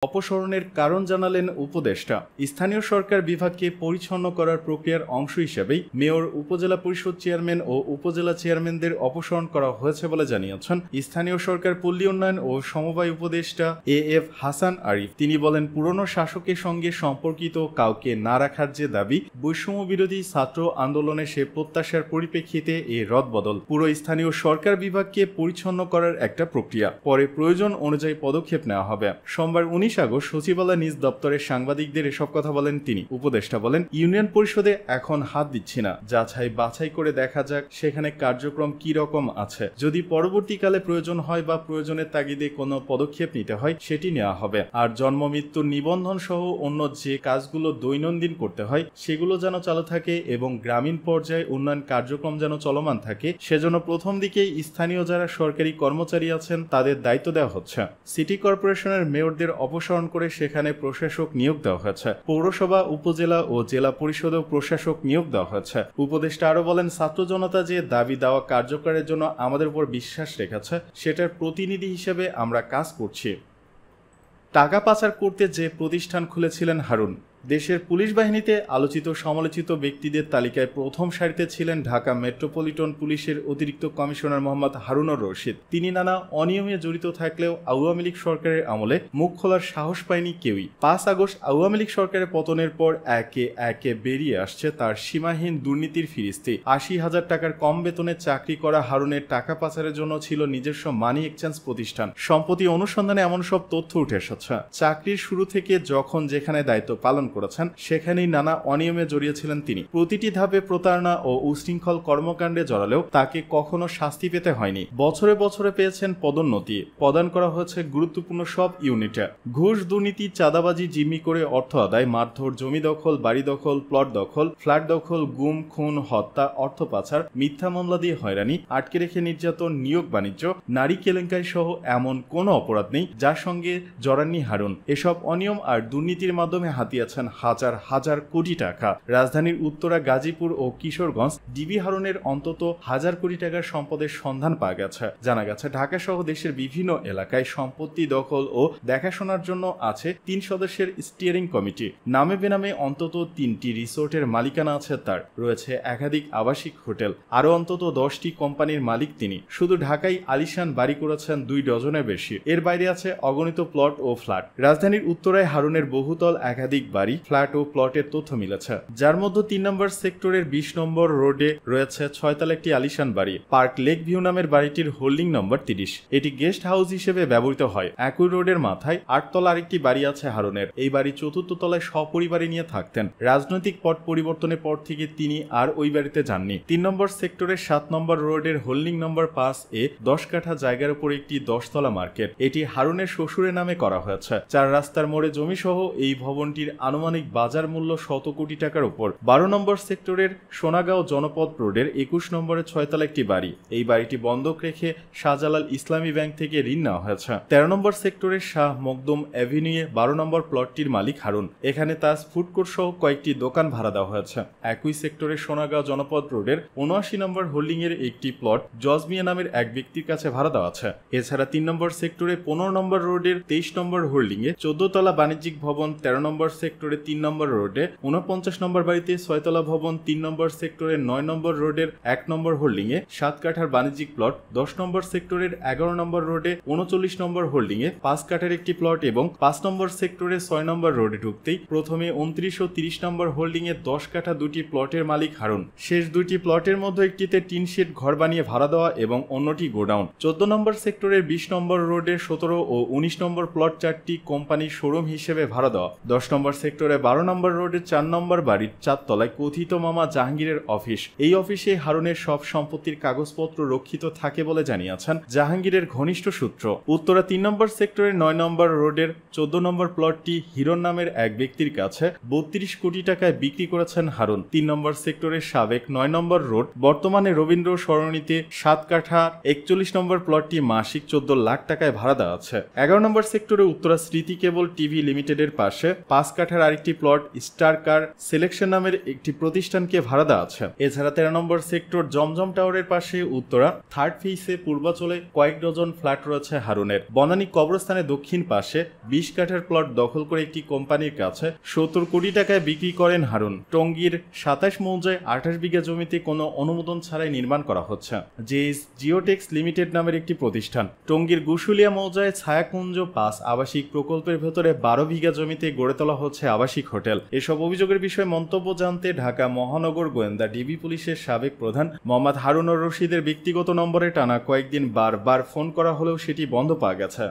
অপসারণের কারণ জানালেন উপদেষ্টা। স্থানীয় সরকার বিভাগকে পরিচ্ছন্ন করার প্রক্রিয়ার অংশ হিসেবেই মেয়র, উপজেলা পরিষদ চেয়ারম্যান ও উপজেলা চেয়ারম্যানদের অপসারণ করা হয়েছে বলে জানিয়েছেন স্থানীয় সরকার, পল্লী উন্নয়ন ও সমবায় উপদেষ্টা AF হাসান আরিফ। তিনি বলেন, পুরনো শাসকের সঙ্গে সম্পর্কিত কাউকে না রাখার যে দাবি বৈষম্য বিরোধী ছাত্র আন্দোলনে, সে প্রত্যাশার পরিপ্রেক্ষিতে এ রদবদল। পুরো স্থানীয় সরকার বিভাগকে পরিচ্ছন্ন করার একটা প্রক্রিয়া, পরে প্রয়োজন অনুযায়ী পদক্ষেপ নেওয়া হবে। সোমবার 19 আগস্ট সচিবালয় নিজ দপ্তরের সাংবাদিকদের এসব কথা বলেন তিনি। উপদেষ্টা বলেন, ইউনিয়ন পরিষদে এখন হাত দিচ্ছি না, যাচাই বাছাই করে দেখা যাক সেখানে কার্যক্রম কি রকম আছে। যদি পরবর্তীকালে প্রয়োজন হয় বা প্রয়োজনের তাগিদে কোনো পদক্ষেপ নিতে হয় সেটি নেওয়া হবে। আর জন্ম মৃত্যুর নিবন্ধন সহ অন্য যে কাজগুলো দৈনন্দিন করতে হয় সেগুলো যেন চালু থাকে এবং গ্রামীণ পর্যায়ে উন্নয়ন কার্যক্রম যেন চলমান থাকে, সেজন্য প্রথম দিকেই স্থানীয় যারা সরকারি কর্মচারী আছেন তাদের দায়িত্ব দেওয়া হচ্ছে। সিটি কর্পোরেশনের মেয়রদের অপসারণ করে সেখানে প্রশাসক নিয়োগ দেওয়া হয়েছে। পৌরসভা, উপজেলা ও জেলা পরিষদেও প্রশাসক নিয়োগ দেওয়া হয়েছে। উপদেষ্টা আরো বলেন, ছাত্র জনতা যে দাবি দেওয়া কার্যকরের জন্য আমাদের উপর বিশ্বাস রেখেছে, সেটার প্রতিনিধি হিসেবে আমরা কাজ করছি। টাকা পাচার করতে যে প্রতিষ্ঠান খুলেছিলেন হারুন। দেশের পুলিশ বাহিনীতে আলোচিত সমালোচিত ব্যক্তিদের তালিকায় প্রথম সারিতে ছিলেন ঢাকা মেট্রোপলিটন পুলিশের অতিরিক্ত কমিশনার মোহাম্মদ হারুনুর রশিদ। তিনি নানা অনিয়মে জড়িত থাকলেও আওয়ামী লীগ সরকারের আমলে মুখ খোলার সাহস পায়নি কেউই। 5 আগস্ট আওয়ামী লীগ সরকারের পতনের পর একে একে বেরিয়ে আসছে তার সীমাহীন দুর্নীতির ফিরিস্তি। 80,000 টাকার কম বেতনে চাকরি করা হারুনের টাকা পাচারের জন্য ছিল নিজস্ব মানি এক্সচেঞ্জ প্রতিষ্ঠান। সম্প্রতি অনুসন্ধানে এমন সব তথ্য উঠে এসেছে। চাকরির শুরু থেকে যখন যেখানে দায়িত্ব পালন করেছেন সেখানেই নানা অনিয়মে জড়িয়েছিলেন তিনি। প্রতিটি ধাপে প্রতারণা ও উশৃঙ্খল কর্মকাণ্ডে জড়ালেও তাকে কখনো শাস্তি পেতে হয়নি। বছরে বছরে পেয়েছেন পদোন্নতি, প্রদান করা হয়েছে গুরুত্বপূর্ণ সব ইউনিটে। ঘুষ, দুর্নীতি, চাঁদাবাজি, জিম্মি করে অর্থ আদায়, মারধর, জমি দখল, বাড়ি দখল, প্লট দখল, ফ্ল্যাট দখল, গুম, খুন, হত্যা, অর্থ পাচার, মিথ্যা মামলা দিয়ে হয়রানি, আটকে রেখে নির্যাতন, নিয়োগ বাণিজ্য, নারী কেলেঙ্কারি সহ এমন কোনো অপরাধ নেই যার সঙ্গে জড়াননি হারুন। এসব অনিয়ম আর দুর্নীতির মাধ্যমে হাতিয়েছেন হাজার হাজার কোটি টাকা। রাজধানীর উত্তরা, গাজীপুর ও কিশোরগঞ্জ ডিবি হারুনের অন্তত 1000 কোটি টাকার সম্পদের সন্ধান পাওয়া গেছে। জানা গেছে, ঢাকা সহ দেশের বিভিন্ন এলাকায় সম্পত্তি দখল ও দেখাশোনার জন্য আছে 3 সদস্যের স্টিয়ারিং কমিটি। নামে বেনামে অন্তত 3টি রিসোর্টের মালিকানা আছে তার। রয়েছে একাধিক আবাসিক হোটেল, আরও অন্তত 10টি কোম্পানির মালিক তিনি। শুধু ঢাকায় আলিশান বাড়ি করেছেন 2 ডজনের বেশি। এর বাইরে আছে অগণিত প্লট ও ফ্ল্যাট। রাজধানীর উত্তরায় হারুনের বহুতল একাধিক বাড়ি, ফ্ল্যাট ও প্লটের তথ্য মিলেছে, যার মধ্যে 3 নম্বর সেক্টরের 20 নম্বর রোডে রয়েছে 6 তলা একটি আলিশান বাড়ি। পার্ক লেক ভিউ নামের বাড়িটির হোল্ডিং নম্বর 30। এটি গেস্ট হাউস হিসেবে ব্যবহৃত হয়। একই রোডের মাথায় 8 তলা আরেকটি বাড়ি আছে হারুনের। এই বাড়ি 4র্থ তলায় সপরিবারে নিয়ে থাকতেন। রাজনৈতিক পট পরিবর্তনের পর থেকে তিনি আর ওই বাড়িতে যাননি। 3 নম্বর সেক্টরের 7 নম্বর রোডের হোল্ডিং নম্বর 5 এ 10 কাঠা জায়গার উপর একটি 10 তলা মার্কেট। এটি হারুনের শ্বশুরের নামে করা হয়েছে। 4 রাস্তার মোড়ে জমি সহ এই ভবনটির আনুমানিক বাজার মূল্য 100 কোটি টাকার উপর। 12 নম্বর সেক্টরের সোনাগাঁও জনপদ রোডের 21 নম্বরে 6 তলা একটি বাড়ি। এই বাড়িটি বন্ধক রেখে শাহজালাল ইসলামী ব্যাংক থেকে ঋণ নেওয়া হয়েছে। 13 নম্বর সেক্টরের শাহ মকদুম অ্যাভিনিউয়ে 12 নম্বর প্লটটির মালিক হারুন। এখানে তাজ ফুডকোর্ট সহ কয়েকটি দোকান ভাড়া দেওয়া হয়েছে। একই সেক্টরের সোনাগাঁও জনপদ রোডের 79 নম্বর হোল্ডিং এর একটি প্লট জজমিয়া নামের এক ব্যক্তির কাছে ভাড়া দেওয়া আছে। এছাড়া 3 নম্বর সেক্টরে 15 নম্বর রোডের 23 নম্বর হোল্ডিং এ 14 তলা বাণিজ্যিক ভবন, 13 নম্বর সেক্টরে 3 নম্বর রোডে 49 নম্বর বাড়িতে 6 তলা ভবন, 3 নম্বর সেক্টরে 9 নম্বর রোডের 1 নম্বর হোল্ডিং এ 7 কাঠার বাণিজ্যিক প্লট, 10 নম্বর সেক্টরের 11 নম্বর রোডে 39 নম্বর হোল্ডিং এ 5 কাঠার একটি প্লট এবং 5 নম্বর সেক্টরে 6 নম্বর রোডে ঢুকতেই প্রথমে 29 ও 30 নম্বর হোল্ডিং এ 10 কাঠা 2টি প্লটের মালিক হারুন। শেষ 2টি প্লটের মধ্যে একটিতে টিন শেড ঘর বানিয়ে ভাড়া দেওয়া এবং অন্যটি গোডাউন। 14 নম্বর সেক্টরের 20 নম্বর রোডে 17 ও 19 নম্বর প্লট 4টি কোম্পানির শোরুম হিসেবে ভাড়া দেওয়া। 10 নম্বর সেক্টরে 12 নম্বর রোডের 4 নম্বর বাড়ির 4 তলায় কথিত মামা জাহাঙ্গীরের অফিস। এই অফিসে হারুনের সব সম্পত্তির কাগজপত্র রক্ষিত থাকে বলে জানিয়েছেন জাহাঙ্গীরের ঘনিষ্ঠ সূত্র। উত্তরা 3 নম্বর সেক্টরের 9 নম্বর রোডের 14 নম্বর প্লটটি হিরণ নামের এক ব্যক্তির কাছে 32 কোটি টাকায় বিক্রি করেছেন হারুন। 3 নম্বর সেক্টরের সাবেক 9 নম্বর রোড বর্তমানে রবীন্দ্র সরণিতে 7 কাঠা 41 নম্বর প্লটটি মাসিক 14 লাখ টাকায় ভাড়া দেওয়া আছে। 11 নম্বর সেক্টরে উত্তরা স্মৃতি কেবল টিভি লিমিটেডের পাশে 5 কাঠার কাঠার আরেকটি প্লট স্টার কার সিলেকশন নামের একটি প্রতিষ্ঠানকে ভাড়া দেওয়া আছে। এছাড়া 13 নম্বর সেক্টর জমজম টাওয়ারের পাশে উত্তরা থার্ড ফেইসে পূর্বাচলে কয়েক ডজন ফ্ল্যাট রয়েছে হারুনের। বনানী কবরস্থানের দক্ষিণ পাশে 20 কাঠার প্লট দখল করে একটি কোম্পানির কাছে 70 কোটি টাকায় বিক্রি করেন হারুন। টঙ্গীর 27 মৌজায় 28 বিঘা জমিতে কোনো অনুমোদন ছাড়াই নির্মাণ করা হচ্ছে জেএস জিওটেক্স লিমিটেড নামের একটি প্রতিষ্ঠান। টঙ্গীর গুশুলিয়া মৌজায় ছায়াকুঞ্জ 5 আবাসিক প্রকল্পের ভেতরে 12 বিঘা জমিতে গড়ে তোলা হচ্ছে আবাসিক হোটেল। এসব অভিযোগের বিষয়ে মন্তব্য জানতে ঢাকা মহানগর গোয়েন্দা ডিবি পুলিশের সাবেক প্রধান মোহাম্মদ হারুনুর রশিদের ব্যক্তিগত নম্বরে টানা কয়েকদিন বারবার ফোন করা হলেও সেটি বন্ধ পাওয়া গেছে।